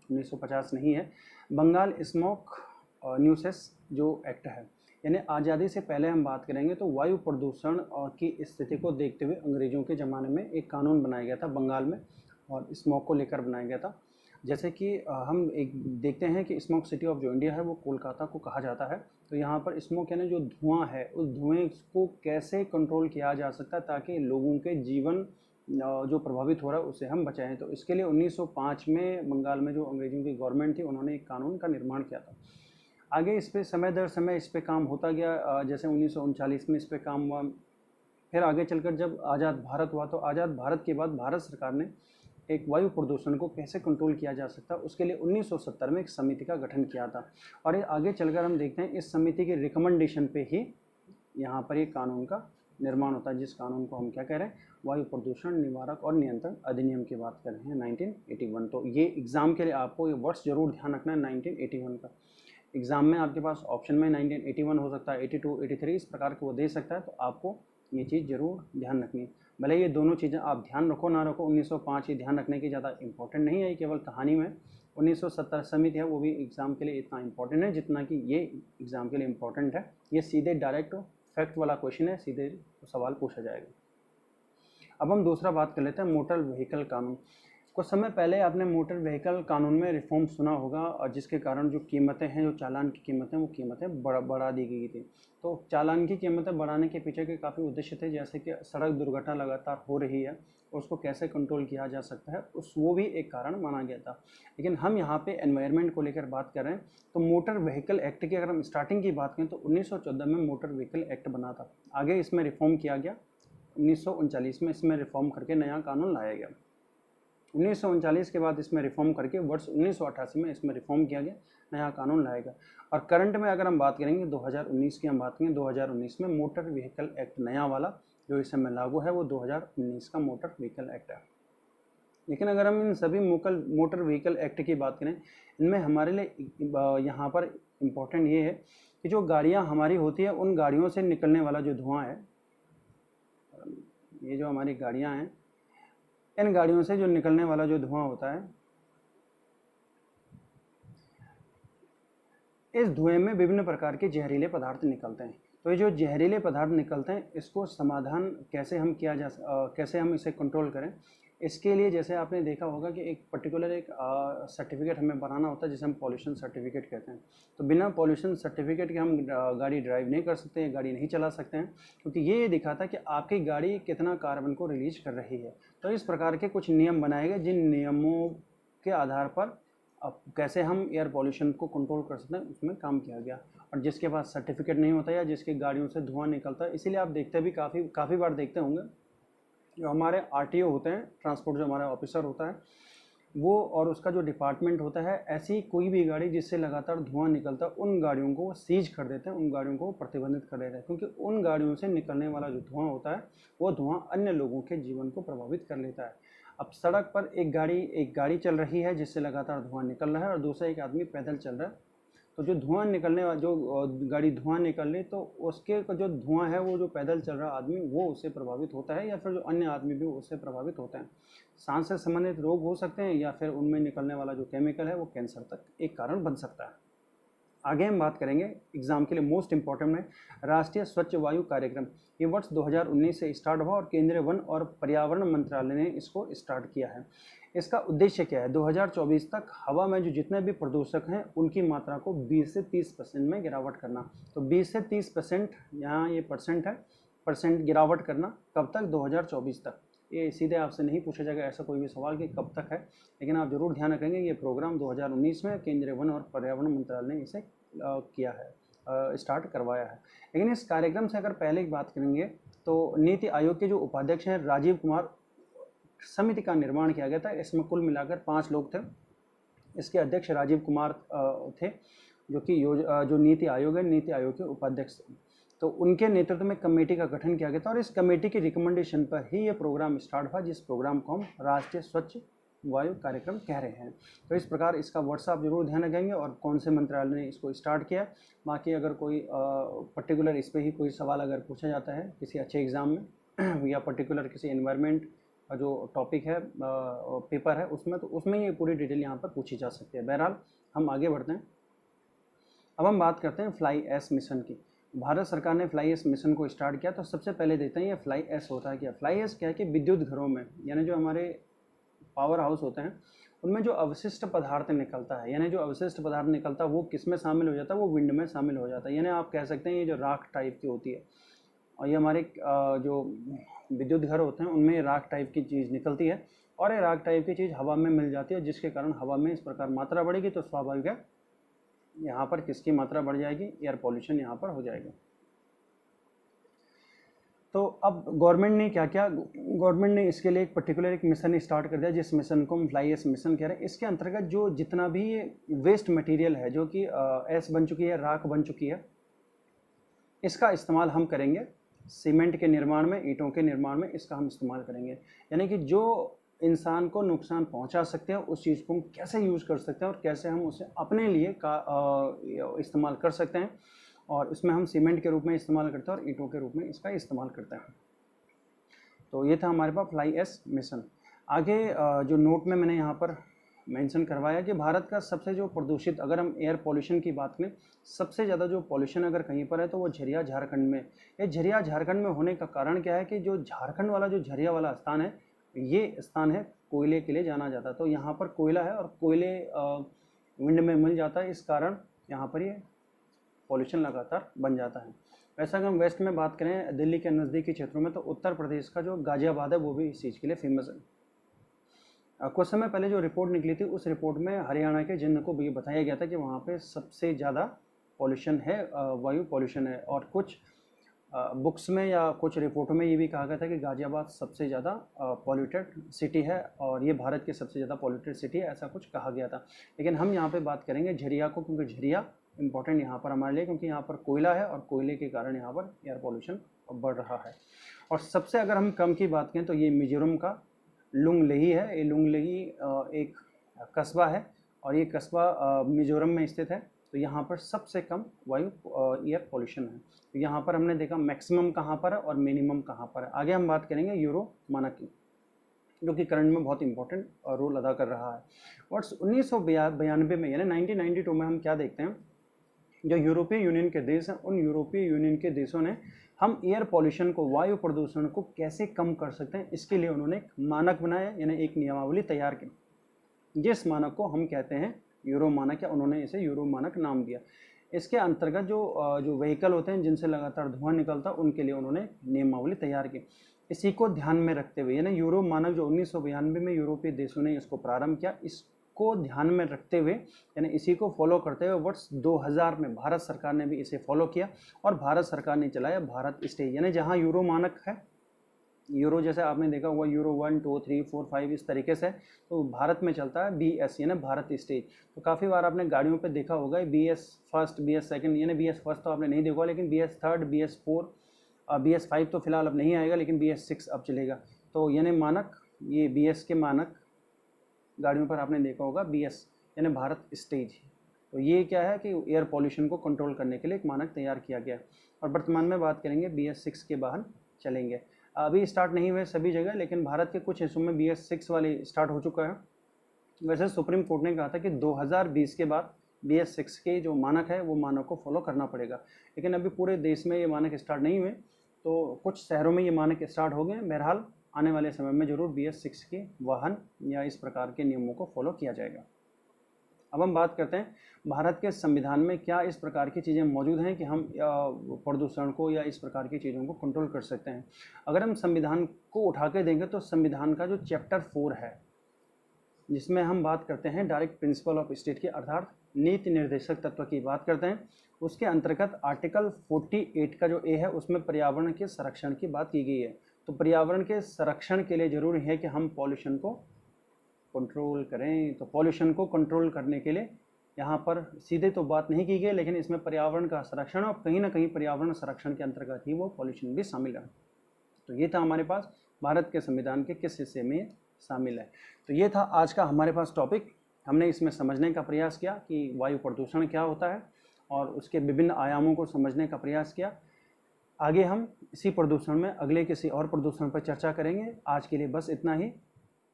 1950 नहीं है। बंगाल स्मोक न्यूसेस जो एक्ट है, यानी आज़ादी से पहले हम बात करेंगे तो वायु प्रदूषण की स्थिति को देखते हुए अंग्रेज़ों के ज़माने में एक कानून बनाया गया था बंगाल में, और स्मोक को लेकर बनाया गया था। जैसे कि हम एक देखते हैं कि स्मोक सिटी ऑफ जो इंडिया है वो कोलकाता को कहा जाता है। तो यहाँ पर स्मोक यानी जो धुआं है, उस धुएँ को कैसे कंट्रोल किया जा सकता है ताकि लोगों के जीवन जो प्रभावित हो रहा है उसे हम बचाएं। तो इसके लिए 1905 में बंगाल में जो अंग्रेज़ों की गवर्नमेंट थी उन्होंने एक कानून का निर्माण किया था। आगे इस पर समय दर समय इस पर काम होता गया। जैसे 1939 में इस पर काम हुआ। फिर आगे चलकर जब आज़ाद भारत हुआ तो आज़ाद भारत के बाद भारत सरकार ने एक वायु प्रदूषण को कैसे कंट्रोल किया जा सकता है उसके लिए 1970 में एक समिति का गठन किया था। और ये आगे चलकर हम देखते हैं इस समिति के रिकमेंडेशन पे ही यहाँ पर ये कानून का निर्माण होता है, जिस कानून को हम क्या कह रहे हैं, वायु प्रदूषण निवारक और नियंत्रण अधिनियम की बात कर रहे हैं 1981। तो ये एग्ज़ाम के लिए आपको ये वर्ष जरूर ध्यान रखना है 1981 का। एग्ज़ाम में आपके पास ऑप्शन में 1981 हो सकता है, 82, 83 इस प्रकार के वो दे सकता है, तो आपको ये चीज़ जरूर ध्यान रखनी है। भले ये दोनों चीज़ें आप ध्यान रखो ना रखो, 1905 ये ध्यान रखने की ज़्यादा इंपॉर्टेंट नहीं है, केवल कहानी में 1970 समिति है वो भी एग्ज़ाम के लिए इतना इंपॉर्टेंट है जितना कि ये एग्ज़ाम के लिए इंपॉर्टेंट है। ये सीधे डायरेक्ट फैक्ट वाला क्वेश्चन है, सीधे सवाल पूछा जाएगा। अब हम दूसरा बात कर लेते हैं मोटर व्हीकल कानून। कुछ समय पहले आपने मोटर व्हीकल कानून में रिफॉर्म सुना होगा, और जिसके कारण जो कीमतें हैं, जो चालान की कीमतें, वो कीमतें बढ़ा दी गई थी। तो चालान की कीमतें बढ़ाने के पीछे के काफ़ी उद्देश्य थे, जैसे कि सड़क दुर्घटना लगातार हो रही है, उसको कैसे कंट्रोल किया जा सकता है, वो भी एक कारण माना गया था। लेकिन हम यहाँ पे एनवायरनमेंट को लेकर बात कर रहे हैं, तो मोटर व्हीकल एक्ट की अगर हम स्टार्टिंग की बात करें तो 1914 में मोटर व्हीकल एक्ट बना था। आगे इसमें रिफॉर्म किया गया, 1939 में इसमें रिफॉर्म करके नया कानून लाया गया। 1939 के बाद इसमें रिफॉर्म करके वर्ष 1988 में इसमें रिफॉर्म किया गया, नया कानून लाया गया। और करंट में अगर हम बात करेंगे 2019 की, हम बात करें 2019 में मोटर व्हीकल एक्ट नया वाला जो इस समय लागू है वो 2019 का मोटर व्हीकल एक्ट है। लेकिन अगर हम इन सभी मोटर व्हीकल एक्ट की बात करें, इनमें हमारे लिए यहाँ पर इम्पोर्टेंट ये है कि जो गाड़ियाँ हमारी होती है उन गाड़ियों से निकलने वाला जो धुआं है, ये जो हमारी गाड़ियाँ हैं, इन गाड़ियों से जो निकलने वाला जो धुआं होता है, इस धुएं में विभिन्न प्रकार के जहरीले पदार्थ निकलते हैं। तो ये जो जहरीले पदार्थ निकलते हैं, इसको समाधान कैसे हम इसे कंट्रोल करें, इसके लिए जैसे आपने देखा होगा कि एक पर्टिकुलर एक सर्टिफिकेट हमें बनाना होता है जिसे हम पॉल्यूशन सर्टिफिकेट कहते हैं। तो बिना पॉल्यूशन सर्टिफिकेट के हम गाड़ी ड्राइव नहीं कर सकते, गाड़ी नहीं चला सकते हैं, क्योंकि ये दिखाता है कि आपकी गाड़ी कितना कार्बन को रिलीज कर रही है। तो इस प्रकार के कुछ नियम बनाए गए, जिन नियमों के आधार पर अब कैसे हम एयर पॉल्यूशन को कंट्रोल कर सकते हैं उसमें काम किया गया। और जिसके पास सर्टिफिकेट नहीं होता या जिसकी गाड़ियों से धुआं निकलता है, इसीलिए आप देखते भी काफ़ी बार देखते होंगे जो हमारे आरटीओ होते हैं, ट्रांसपोर्ट जो हमारा ऑफिसर होता है वो, और उसका जो डिपार्टमेंट होता है, ऐसी कोई भी गाड़ी जिससे लगातार धुआं निकलता है उन गाड़ियों को वो सीज कर देते हैं, उन गाड़ियों को प्रतिबंधित कर देते हैं, क्योंकि उन गाड़ियों से निकलने वाला जो धुआं होता है वो धुआं अन्य लोगों के जीवन को प्रभावित कर लेता है। अब सड़क पर एक गाड़ी चल रही है जिससे लगातार धुआं निकल रहा है और दूसरा एक आदमी पैदल चल रहा है, तो जो धुआं निकलने वाला जो गाड़ी धुआं निकल रही, तो उसके जो धुआं है वो जो पैदल चल रहा आदमी वो उससे प्रभावित होता है, या फिर जो अन्य आदमी भी उससे प्रभावित होते हैं। सांस से संबंधित रोग हो सकते हैं, या फिर उनमें निकलने वाला जो केमिकल है वो कैंसर तक एक कारण बन सकता है। आगे हम बात करेंगे एग्जाम के लिए मोस्ट इंपॉर्टेंट है राष्ट्रीय स्वच्छ वायु कार्यक्रम। ये वर्ष 2019 से स्टार्ट हुआ और केंद्रीय वन और पर्यावरण मंत्रालय ने इसको स्टार्ट किया है। इसका उद्देश्य क्या है, 2024 तक हवा में जो जितने भी प्रदूषक हैं उनकी मात्रा को 20 से 30% में गिरावट करना। तो 20 से 30%, यहाँ ये परसेंट गिरावट करना कब तक, 2024 तक। ये सीधे आपसे नहीं पूछा जाएगा ऐसा कोई भी सवाल कि कब तक है, लेकिन आप जरूर ध्यान रखेंगे ये प्रोग्राम 2019 में केंद्रीय वन और पर्यावरण मंत्रालय ने इसे किया है, स्टार्ट करवाया है। लेकिन इस कार्यक्रम से अगर पहले की बात करेंगे तो नीति आयोग के जो उपाध्यक्ष हैं राजीव कुमार, समिति का निर्माण किया गया था। इसमें कुल मिलाकर 5 लोग थे। इसके अध्यक्ष राजीव कुमार थे, जो कि जो नीति आयोग है, नीति आयोग के उपाध्यक्ष। तो उनके नेतृत्व में कमेटी का गठन किया गया था और इस कमेटी की रिकमेंडेशन पर ही ये प्रोग्राम स्टार्ट हुआ, जिस प्रोग्राम को हम राष्ट्रीय स्वच्छ वायु कार्यक्रम कह रहे हैं। तो इस प्रकार इसका व्हाट्सएप जरूर ध्यान रखेंगे और कौन से मंत्रालय ने इसको स्टार्ट किया। बाकी अगर कोई पर्टिकुलर इस पर ही कोई सवाल अगर पूछा जाता है किसी अच्छे एग्ज़ाम में या पर्टिकुलर किसी एनवायरनमेंट का जो टॉपिक है पेपर है उसमें ये पूरी डिटेल यहाँ पर पूछी जा सकती है। बहरहाल हम आगे बढ़ते हैं। अब हम बात करते हैं फ्लाई एस मिशन की। भारत सरकार ने फ्लाई एस मिशन को स्टार्ट किया। तो सबसे पहले देखते हैं ये फ्लाई एस होता है क्या। फ्लाई एस क्या है कि विद्युत घरों में, यानी जो हमारे पावर हाउस होते हैं उनमें जो अवशिष्ट पदार्थ निकलता है, यानी जो अवशिष्ट पदार्थ निकलता है वो किस में शामिल हो जाता है, वो विंड में शामिल हो जाता है। यानी आप कह सकते हैं ये जो राख टाइप की होती है, और ये हमारे जो विद्युत घर होते हैं उनमें राख टाइप की चीज़ निकलती है और ये राख टाइप की चीज़ हवा में मिल जाती है, जिसके कारण हवा में इस प्रकार मात्रा बढ़ेगी तो स्वाभाविक है यहाँ पर किसकी मात्रा बढ़ जाएगी, एयर पॉल्यूशन यहाँ पर हो जाएगा। तो अब गवर्नमेंट ने क्या किया, गवर्नमेंट ने इसके लिए एक पर्टिकुलर एक मिशन स्टार्ट कर दिया, जिस मिशन को हम फ्लाई एस मिशन कह रहे हैं। इसके अंतर्गत जो जितना भी वेस्ट मटेरियल है जो कि एस बन चुकी है, राख बन चुकी है, इसका इस्तेमाल हम करेंगे सीमेंट के निर्माण में, ईंटों के निर्माण में इसका हम इस्तेमाल करेंगे। यानी कि जो इंसान को नुकसान पहुंचा सकते हैं उस चीज़ को हम कैसे यूज़ कर सकते हैं और कैसे हम उसे अपने लिए इस्तेमाल कर सकते हैं, और इसमें हम सीमेंट के रूप में इस्तेमाल करते हैं और ईंटों के रूप में इसका इस्तेमाल करते हैं। तो ये था हमारे पास फ्लाई एश मिशन। आगे जो नोट में मैंने यहाँ पर मेंशन करवाया कि भारत का सबसे जो प्रदूषित, अगर हम एयर पॉल्यूशन की बात करें, सबसे ज़्यादा जो पॉल्यूशन अगर कहीं पर है तो वो झरिया झारखंड में। ये झरिया झारखंड में होने का कारण क्या है कि जो झारखंड वाला जो झरिया वाला स्थान है, ये स्थान है कोयले के लिए जाना जाता है। तो यहाँ पर कोयला है और कोयले विंड में मिल जाता है, इस कारण यहाँ पर ये पॉल्यूशन लगातार बन जाता है। वैसे अगर हम वेस्ट में बात करें, दिल्ली के नज़दीकी क्षेत्रों में, तो उत्तर प्रदेश का जो गाजियाबाद है वो भी इस चीज़ के लिए फेमस है। कुछ समय पहले जो रिपोर्ट निकली थी, उस रिपोर्ट में हरियाणा के जिंद को भी ये बताया गया था कि वहाँ पे सबसे ज़्यादा पॉल्यूशन है, वायु पॉल्यूशन है। और कुछ बुक्स में या कुछ रिपोर्टों में ये भी कहा गया था कि गाजियाबाद सबसे ज़्यादा पॉल्यूटेड सिटी है और ये भारत की सबसे ज़्यादा पॉल्यूटेड सिटी है, ऐसा कुछ कहा गया था। लेकिन हम यहाँ पे बात करेंगे झरिया को, क्योंकि झरिया इंपॉर्टेंट यहाँ पर हमारे लिए, क्योंकि यहाँ पर कोयला है और कोयले के कारण यहाँ पर एयर पॉल्यूशन बढ़ रहा है। और सबसे अगर हम कम की बात करें तो ये मिजोरम का लुंगलेही है। ये लुंगलेही एक कस्बा है और ये कस्बा मिजोरम में स्थित है। तो यहाँ पर सबसे कम वायु एयर पॉल्यूशन है। तो यहाँ पर हमने देखा मैक्सिमम कहाँ पर है और मिनिमम कहाँ पर है। आगे हम बात करेंगे यूरो मानक की, जो कि करंट में बहुत इंपॉर्टेंट रोल अदा कर रहा है। वर्ष 1992 में, यानी 1992 में हम क्या देखते हैं, जो यूरोपीय यूनियन के देश हैं, उन यूरोपीय यूनियन के देशों ने हम एयर पॉल्यूशन को, वायु प्रदूषण को कैसे कम कर सकते हैं, इसके लिए उन्होंने एक मानक बनाया, यानी एक नियमावली तैयार की, जिस मानक को हम कहते हैं यूरो मानक, या उन्होंने इसे यूरो मानक नाम दिया। इसके अंतर्गत जो व्हीकल होते हैं जिनसे लगातार धुआं निकलता, उनके लिए उन्होंने नियमावली तैयार की। इसी को ध्यान में रखते हुए, यानी यूरो मानक जो 1992 में यूरोपीय देशों ने इसको प्रारंभ किया, इसको ध्यान में रखते हुए, यानी इसी को फॉलो करते हुए वर्ष 2000 में भारत सरकार ने भी इसे फॉलो किया और भारत सरकार ने चलाया भारत स्टेज। यानी जहाँ यूरो मानक है, यूरो जैसे आपने देखा हुआ यूरो 1, 2, 3, 4, 5 इस तरीके से, तो भारत में चलता है BS, यानी भारत स्टेज। तो काफ़ी बार आपने गाड़ियों पे देखा होगा BS फर्स्ट, BS सेकंड, यानी BS फर्स्ट तो आपने नहीं देखा, लेकिन BS थर्ड, BS 4, BS 5 तो फिलहाल अब नहीं आएगा, लेकिन BS 6 अब चलेगा। तो यानी मानक, ये BS के मानक गाड़ियों पर आपने देखा होगा BS, यानी भारत स्टेज। तो ये क्या है कि एयर पॉल्यूशन को कंट्रोल करने के लिए एक मानक तैयार किया गया। और वर्तमान में बात करेंगे BS 6 के वाहन चलेंगे। अभी स्टार्ट नहीं हुए सभी जगह, लेकिन भारत के कुछ हिस्सों में BS 6 वाले स्टार्ट हो चुका है। वैसे सुप्रीम कोर्ट ने कहा था कि 2020 के बाद BS 6 के जो मानक है वो मानक को फॉलो करना पड़ेगा, लेकिन अभी पूरे देश में ये मानक स्टार्ट नहीं हुए। तो कुछ शहरों में ये मानक स्टार्ट हो गए। बहरहाल आने वाले समय में जरूर BS 6 के वाहन या इस प्रकार के नियमों को फॉलो किया जाएगा। अब हम बात करते हैं भारत के संविधान में क्या इस प्रकार की चीज़ें मौजूद हैं कि हम प्रदूषण को या इस प्रकार की चीज़ों को कंट्रोल कर सकते हैं। अगर हम संविधान को उठा के देंगे तो संविधान का जो चैप्टर 4 है, जिसमें हम बात करते हैं डायरेक्ट प्रिंसिपल ऑफ स्टेट की, अर्थात नीति निर्देशक तत्व की बात करते हैं, उसके अंतर्गत आर्टिकल 48 का जो ए है उसमें पर्यावरण के संरक्षण की बात की गई है। तो पर्यावरण के संरक्षण के लिए जरूरी है कि हम पॉल्यूशन को कंट्रोल करें। तो पॉल्यूशन को कंट्रोल करने के लिए यहाँ पर सीधे तो बात नहीं की गई, लेकिन इसमें पर्यावरण का संरक्षण और कहीं ना कहीं पर्यावरण संरक्षण के अंतर्गत ही वो पॉल्यूशन भी शामिल है। तो ये था हमारे पास भारत के संविधान के किस हिस्से में शामिल है। तो ये था आज का हमारे पास टॉपिक। हमने इसमें समझने का प्रयास किया कि वायु प्रदूषण क्या होता है और उसके विभिन्न आयामों को समझने का प्रयास किया। आगे हम इसी प्रदूषण में अगले किसी और प्रदूषण पर चर्चा करेंगे। आज के लिए बस इतना ही।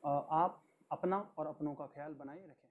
आप अपना और अपनों का ख्याल बनाए रखें।